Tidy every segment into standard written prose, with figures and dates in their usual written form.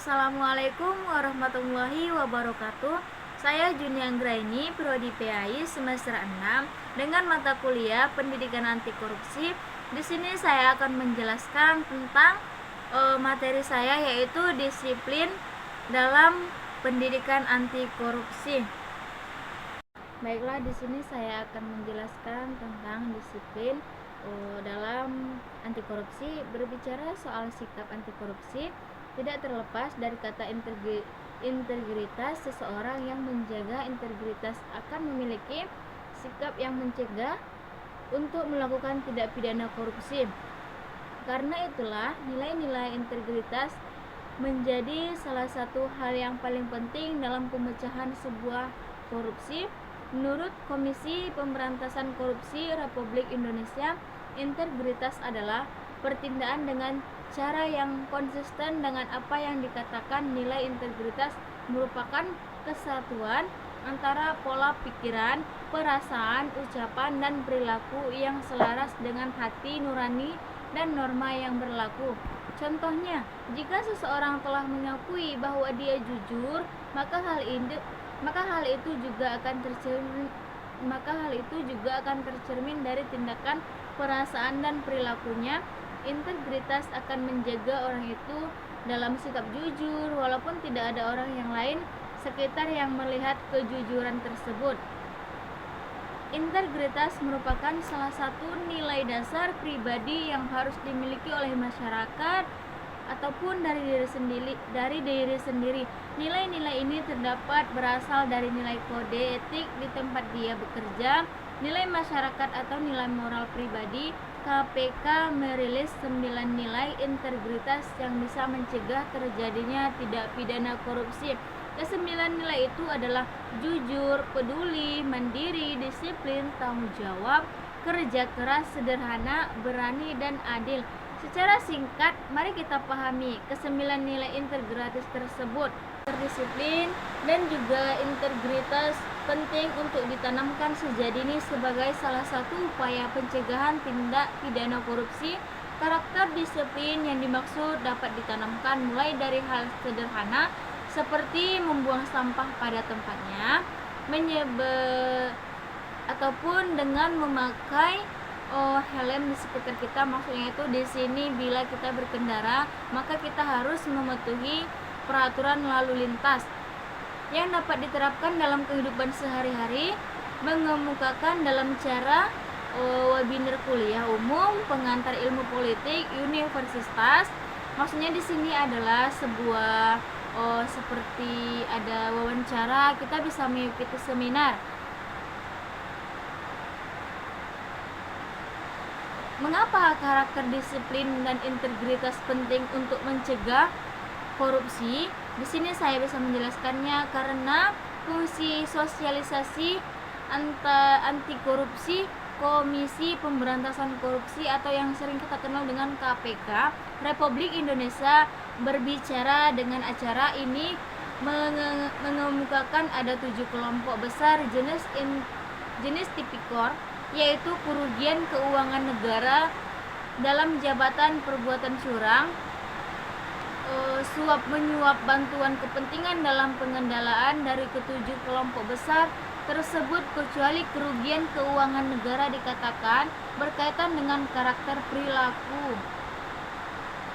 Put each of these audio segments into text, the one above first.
Assalamualaikum warahmatullahi wabarakatuh. Saya Juni Anggraini, Prodi PAI semester 6 dengan mata kuliah Pendidikan Anti Korupsi. Di sini saya akan menjelaskan tentang materi saya, yaitu disiplin dalam pendidikan anti korupsi. Baiklah, di sini saya akan menjelaskan tentang disiplin dalam anti korupsi. Berbicara soal sikap anti korupsi, tidak terlepas dari kata integritas. Seseorang yang menjaga integritas akan memiliki sikap yang mencegah untuk melakukan tindak pidana korupsi. Karena itulah nilai-nilai integritas menjadi salah satu hal yang paling penting dalam pemecahan sebuah korupsi. Menurut Komisi Pemberantasan Korupsi Republik Indonesia, integritas adalah pertindakan dengan cara yang konsisten dengan apa yang dikatakan. Nilai integritas merupakan kesatuan antara pola pikiran, perasaan, ucapan, dan perilaku yang selaras dengan hati nurani dan norma yang berlaku. Contohnya, jika seseorang telah mengakui bahwa dia jujur, maka hal itu juga akan tercermin dari tindakan, perasaan, dan perilakunya. Integritas akan menjaga orang itu dalam sikap jujur walaupun tidak ada orang yang lain sekitar yang melihat kejujuran tersebut. Integritas merupakan salah satu nilai dasar pribadi yang harus dimiliki oleh masyarakat ataupun dari diri sendiri. Nilai-nilai ini terdapat berasal dari nilai kode etik di tempat dia bekerja, nilai masyarakat atau nilai moral pribadi. KPK merilis 9 nilai integritas yang bisa mencegah terjadinya tindak pidana korupsi. Kesembilan nilai itu adalah jujur, peduli, mandiri, disiplin, tanggung jawab, kerja keras, sederhana, berani, dan adil. Secara singkat, mari kita pahami kesembilan nilai integritas tersebut. Disiplin dan juga integritas penting untuk ditanamkan sejak dini sebagai salah satu upaya pencegahan tindak pidana korupsi. Karakter disiplin yang dimaksud dapat ditanamkan mulai dari hal sederhana seperti membuang sampah pada tempatnya, ataupun dengan memakai helm di sekitar kita. Maksudnya itu di sini bila kita berkendara, maka kita harus mematuhi peraturan lalu lintas yang dapat diterapkan dalam kehidupan sehari-hari. Mengemukakan dalam cara webinar kuliah umum, pengantar ilmu politik, universitas. Maksudnya di sini adalah sebuah seperti ada wawancara, kita bisa mengikuti seminar. Mengapa karakter disiplin dan integritas penting untuk mencegah korupsi? Di sini saya bisa menjelaskannya karena fungsi sosialisasi anti korupsi Komisi Pemberantasan Korupsi atau yang sering kita kenal dengan KPK Republik Indonesia berbicara dengan acara ini mengemukakan ada 7 kelompok besar jenis tipikor, yaitu kerugian keuangan negara dalam jabatan, perbuatan curang, suap menyuap, bantuan kepentingan dalam pengendalaan dari ketujuh kelompok besar tersebut, kecuali kerugian keuangan negara dikatakan berkaitan dengan karakter perilaku.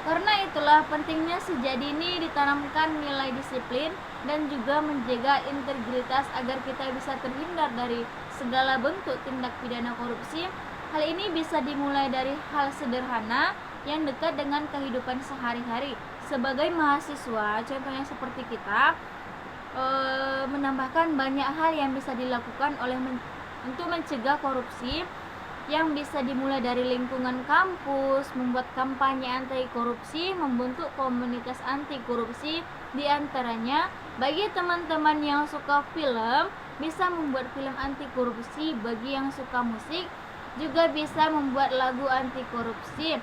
Karena itulah pentingnya sejak dini ditanamkan nilai disiplin dan juga menjaga integritas agar kita bisa terhindar dari segala bentuk tindak pidana korupsi. Hal ini bisa dimulai dari hal sederhana yang dekat dengan kehidupan sehari-hari. Sebagai mahasiswa, contohnya seperti kita, menambahkan banyak hal yang bisa dilakukan untuk mencegah korupsi, yang bisa dimulai dari lingkungan kampus, membuat kampanye anti korupsi, membentuk komunitas anti korupsi. Di antaranya, bagi teman-teman yang suka film, bisa membuat film anti korupsi. Bagi yang suka musik, juga bisa membuat lagu anti korupsi.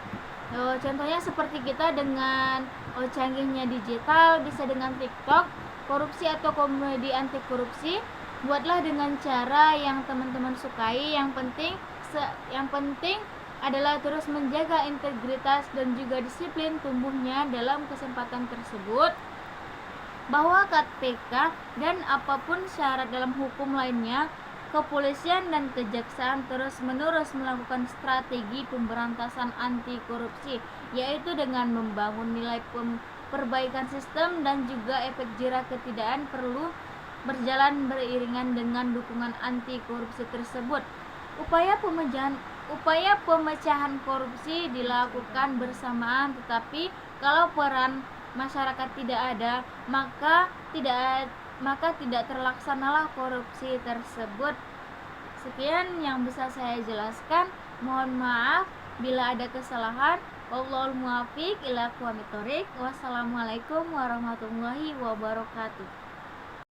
Contohnya seperti kita dengan canggihnya digital, bisa dengan TikTok, korupsi atau komedi anti korupsi. Buatlah dengan cara yang teman-teman sukai. Yang penting adalah terus menjaga integritas dan juga disiplin tumbuhnya dalam kesempatan tersebut. bahwa KPK dan apapun syarat dalam hukum lainnya, kepolisian dan kejaksaan terus-menerus melakukan strategi pemberantasan anti korupsi, yaitu dengan membangun nilai perbaikan sistem dan juga efek jerah ketidakadilan perlu berjalan beriringan dengan dukungan anti korupsi tersebut. Upaya pemecahan korupsi dilakukan bersamaan, tetapi kalau peran masyarakat tidak ada, maka tidak terlaksanalah korupsi tersebut. Sekian yang bisa saya jelaskan. Mohon maaf bila ada kesalahan. Wallahul muwaffiq ila aqwamit thoriq. Wassalamualaikum warahmatullahi wabarakatuh.